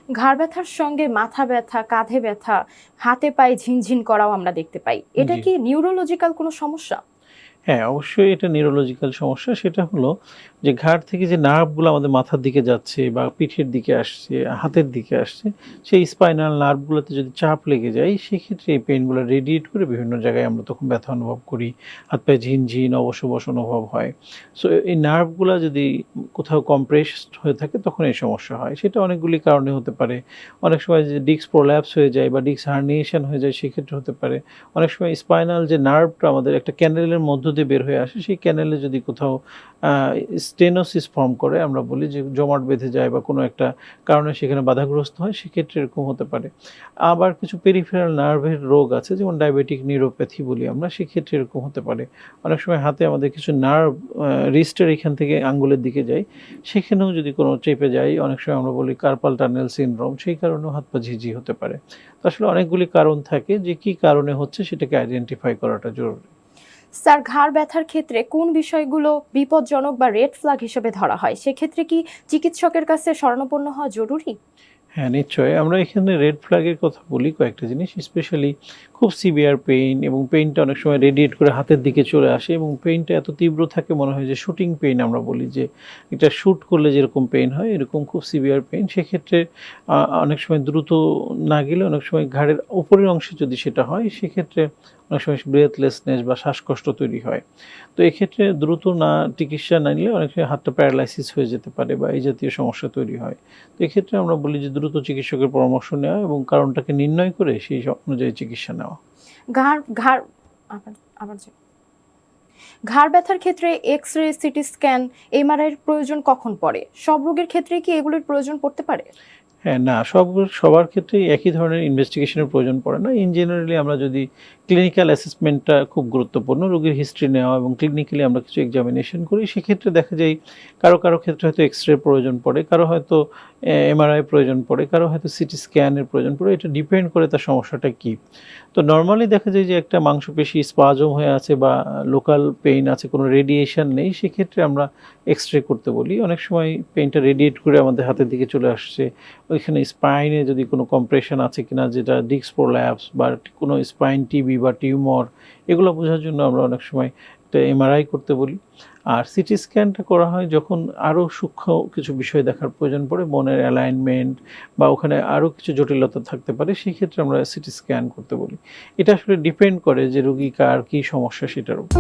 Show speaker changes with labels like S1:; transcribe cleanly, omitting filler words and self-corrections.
S1: ঘাড় ব্যথার সঙ্গে মাথা ব্যথা, কাঁধে ব্যথা, হাতে পায়ে ঝিনঝিন করাও আমরা দেখতে পাই। এটা
S2: জি।
S1: কি নিউরোলজিক্যাল কোনো সমস্যা?
S2: হ্যাঁ, অবশ্যই এটা নিউরোলজিক্যাল সমস্যা। সেটা হলো যে ঘাড় থেকে যে নার্ভগুলো আমাদের মাথার দিকে যাচ্ছে বা পিঠের দিকে আসছে, হাতের দিকে আসছে, সেই স্পাইনাল নার্ভগুলোতে যদি চাপ লেগে যায়, সেক্ষেত্রে এই পেইনগুলো রেডিয়েট করে বিভিন্ন জায়গায় আমরা তখন ব্যথা অনুভব করি। হাত পায়ে ঝিনঝিন, অবশ অনুভব হয়। সো এই নার্ভগুলা যদি কোথাও কম্প্রেসড হয়ে থাকে তখন এই সমস্যা হয়। সেটা অনেকগুলি কারণে হতে পারে। অনেক সময় যে ডিস্ক প্রোল্যাপস হয়ে যায় বা ডিস্ক হার্নিয়েশন হয়ে যায় সেক্ষেত্রে হতে পারে। অনেক সময় স্পাইনাল যে নার্ভটা আমাদের একটা ক্যানেলের মধ্য দিয়ে বের হয়ে আসে, সেই ক্যানেলে যদি কোথাও আ স্টেনোসিস ফর্ম করে, আমরা বলি যে জমাট বেঁধে যায় বা কোনো একটা কারণে সেখানে বাধাগ্রস্ত হয়, সেক্ষেত্রে এরকম হতে পারে। আবার কিছু পেরিফেরাল নার্ভের রোগ আছে যেমন ডায়াবেটিক নিউরোপ্যাথি বলি আমরা, সেক্ষেত্রে এরকম হতে পারে। অনেক সময় হাতে আমাদের কিছু নার্ভ রিস্টের এখান থেকে আঙ্গুলের দিকে যায়, সেখানেও যদি কোনো চেপে যায়, অনেক সময় আমরা বলি কার্পাল টানেল সিনড্রোম, সেই কারণেও হাত পা ঝিঁঝি হতে পারে। তো আসলে অনেকগুলি কারণ থাকে, যে কি কারণে হচ্ছে সেটাকে আইডেন্টিফাই করাটা জরুরি।
S1: স্যার, ঘাড় ব্যথার ক্ষেত্রে কোন বিষয়গুলো বিপজ্জনক বা রেড ফ্ল্যাগ হিসেবে ধরা হয়? সেক্ষেত্রে কি চিকিৎসকের কাছে শরণাপন্ন হওয়া জরুরি?
S2: হ্যাঁ, নিশ্চয়ই। আমরা এখানে রেড ফ্ল্যাগের কথা বলি কয়েকটা জিনিস। স্পেশালি খুব সিভিয়ার পেইন, এবং পেইনটা অনেক সময় রেডিয়েট করে হাতের দিকে চলে আসে এবং পেইনটা এত তীব্র থাকে মনে হয় যে শুটিং পেইন, আমরা বলি যে এটা শুট করলে যেরকম পেইন হয় এরকম খুব সিভিয়ার পেইন। সেক্ষেত্রে অনেক সময় দ্রুত না গেলে অনেক সময় ঘাড়ের উপরের অংশে যদি সেটা হয়, সেক্ষেত্রে অনেক সময় ব্রেথলেসনেস বা শ্বাসকষ্ট তৈরি হয়। তো এক্ষেত্রে দ্রুত চিকিৎসা না নিলে অনেক সময় হাতটা প্যারালাইসিস হয়ে যেতে পারে বা এই জাতীয় সমস্যা তৈরি হয়। তো এক্ষেত্রে আমরা বলি যে দ্রুত চিকিৎসকের পরামর্শ নেওয়া এবং কারণটাকে নির্ণয় করে সেই অনুযায়ী চিকিৎসা নেওয়া।
S1: ঘাড় ঘাড় আবার আবার যে ঘাড় ব্যথার ক্ষেত্রে এক্স-রে, সিটি স্ক্যান, এমআরআই এর প্রয়োজন কখন পড়ে? সব রোগের ক্ষেত্রেই কি এগুলোর প্রয়োজন পড়তে পারে?
S2: হ্যাঁ, না সবার ক্ষেত্রেই একই ধরনের ইনভেস্টিগেশনের প্রয়োজন পড়ে না। ইন জেনারেলি আমরা যদি ক্লিনিক্যাল অ্যাসেসমেন্টটা খুব গুরুত্বপূর্ণ। রোগীর হিস্ট্রি নেওয়া এবং ক্লিনিক্যালি আমরা কিছু এক্সামিনেশন করি। সেক্ষেত্রে দেখা যায় কারো ক্ষেত্রে হয়তো এক্স-রে প্রয়োজন পড়ে, কারো হয়তো এমআরআই প্রয়োজন পড়ে, কারো হয়তো সিটি স্ক্যানের প্রয়োজন পড়ে। এটা ডিপেন্ড করে তার সমস্যাটা কী। তো নরমালি দেখা যায় যে একটা মাংসপেশি স্পাজম হয়ে আছে বা লোকাল পেইন আছে, কোনো রেডিয়েশন নেই, সেক্ষেত্রে আমরা এক্স-রে করতে বলি। অনেক সময় পেইনটা রেডিয়েট করে আমাদের হাতের দিকে চলে আসছে। ওইখানে স্পাইনে যদি কোনো কম্প্রেশন আছে কিনা, যেটা ডিস্ক প্রোল্যাপস বা কোনো স্পাইন টিবি বা টিউমার, এগুলো বোঝার জন্য আমরা অনেক সময় একটা এমআরআই করতে বলি। আর সিটি স্ক্যানটা করা হয় যখন আরও সূক্ষ্ম কিছু বিষয় দেখার প্রয়োজন পড়ে, মনের অ্যালাইনমেন্ট বা ওখানে আরও কিছু জটিলতা থাকতে পারে, সেক্ষেত্রে আমরা সিটি স্ক্যান করতে বলি। এটা আসলে ডিপেন্ড করে যে রোগী কার কী সমস্যা সেটার উপর।